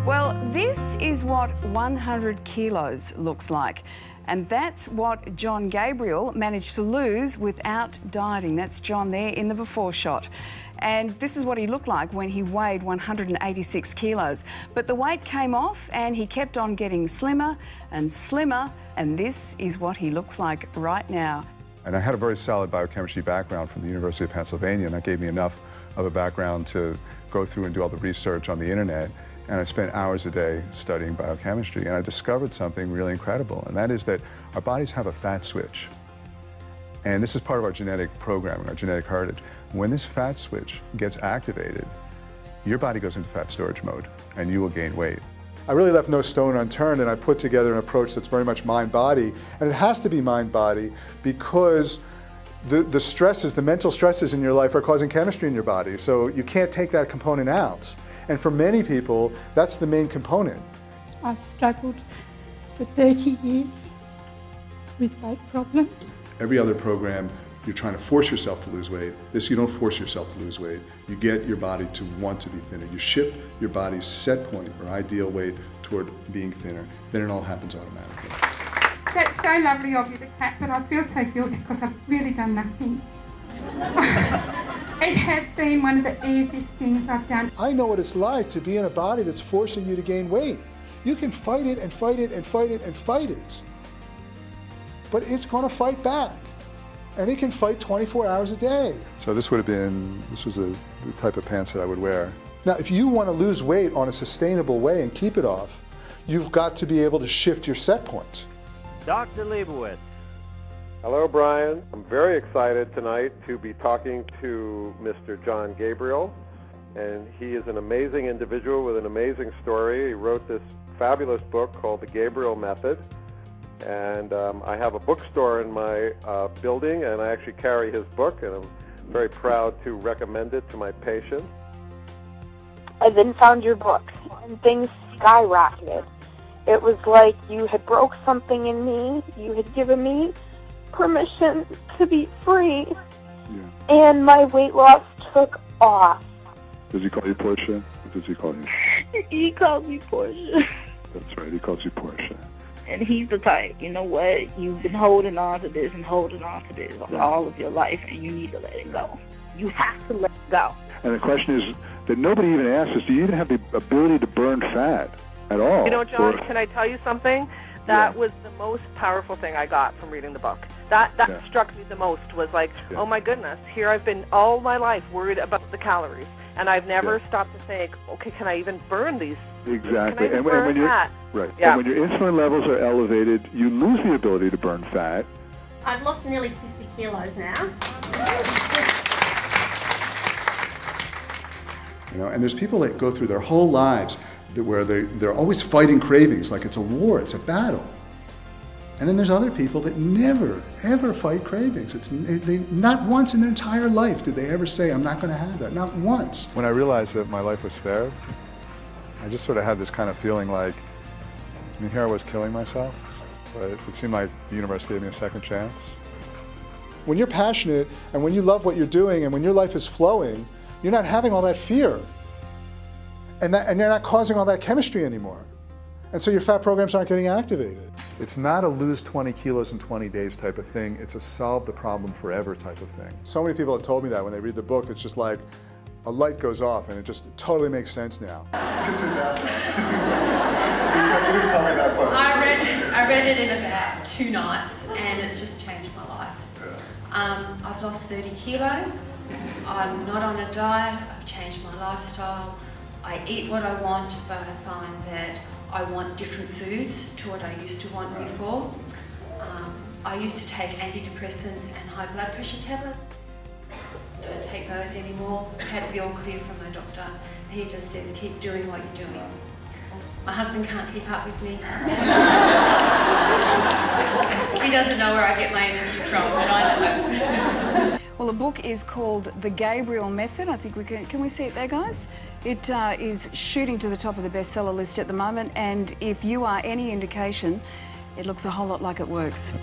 Well, this is what 100 kilos looks like. And that's what Jon Gabriel managed to lose without dieting. That's Jon there in the before shot. And this is what he looked like when he weighed 186 kilos. But the weight came off and he kept on getting slimmer and slimmer. And this is what he looks like right now. And I had a very solid biochemistry background from the University of Pennsylvania, and that gave me enough of a background to go through and do all the research on the internet. And I spent hours a day studying biochemistry, and I discovered something really incredible, and that is that our bodies have a fat switch. And this is part of our genetic programming, our genetic heritage. When this fat switch gets activated, your body goes into fat storage mode, and you will gain weight. I really left no stone unturned, and I put together an approach that's very much mind-body, and it has to be mind-body because the stresses, the mental stresses in your life are causing chemistry in your body, so you can't take that component out. And for many people, that's the main component. I've struggled for 30 years with weight problems. Every other program, you're trying to force yourself to lose weight. This, you don't force yourself to lose weight. You get your body to want to be thinner. You shift your body's set point or ideal weight toward being thinner. Then it all happens automatically. That's so lovely of you to clap, but I feel so guilty because I've really done nothing. It has been one of the easiest things I've done. I know what it's like to be in a body that's forcing you to gain weight. You can fight it and fight it and fight it and fight it. But it's going to fight back. And it can fight 24 hours a day. So this was the type of pants that I would wear. Now, if you want to lose weight on a sustainable way and keep it off, you've got to be able to shift your set point. Dr. Leibowitz. Hello, Brian. I'm very excited tonight to be talking to Mr. Jon Gabriel, and he is an amazing individual with an amazing story. He wrote this fabulous book called The Gabriel Method, and I have a bookstore in my building, and I actually carry his book, and I'm very proud to recommend it to my patients. I then found your book, and things skyrocketed. It was like you had broke something in me. You had given me permission to be free, and my weight loss took off. Does he call you Portia? Or does he call you? He calls me Portia. That's right, he calls you Portia. And he's the type, you know what, you've been holding on to this and holding on to this all of your life, and you need to let it go. You have to let it go. And the question is that nobody even asks us, do you even have the ability to burn fat at all? You know, Jon, can I tell you something? That was the most powerful thing I got from reading the book. That struck me the most, was like, oh my goodness, here I've been all my life worried about the calories, and I've never stopped to think, okay, can I even burn these? Exactly. Can I even burn fat? Right. Yeah. And when your insulin levels are elevated, you lose the ability to burn fat. I've lost nearly 50 kilos now. You know, and there's people that go through their whole lives where they're always fighting cravings, like it's a war, it's a battle. And then there's other people that never, ever fight cravings. Not once in their entire life did they ever say, I'm not going to have that, not once. When I realized that my life was spared, I just sort of had this kind of feeling like, I mean, here I was killing myself, but it seemed like the universe gave me a second chance. When you're passionate, and when you love what you're doing, and when your life is flowing, you're not having all that fear. And you're not causing all that chemistry anymore. And so your fat programs aren't getting activated. It's not a lose 20 kilos in 20 days type of thing. It's a solve the problem forever type of thing. So many people have told me that when they read the book, it's just like a light goes off and it just totally makes sense now. You can sit down. You didn't tell me that part. I read it in about 2 nights and it's just changed my life. Yeah. I've lost 30 kilo. I'm not on a diet. I've changed my lifestyle. I eat what I want, but I find that I want different foods to what I used to want before. I used to take antidepressants and high blood pressure tablets. Don't take those anymore. I had the all clear from my doctor. And he just says, keep doing what you're doing. My husband can't keep up with me. He doesn't know where I get my energy from, but I know. Well, the book is called The Gabriel Method. I think we can we see it there, guys? It is shooting to the top of the bestseller list at the moment, and if you are any indication, it looks a whole lot like it works.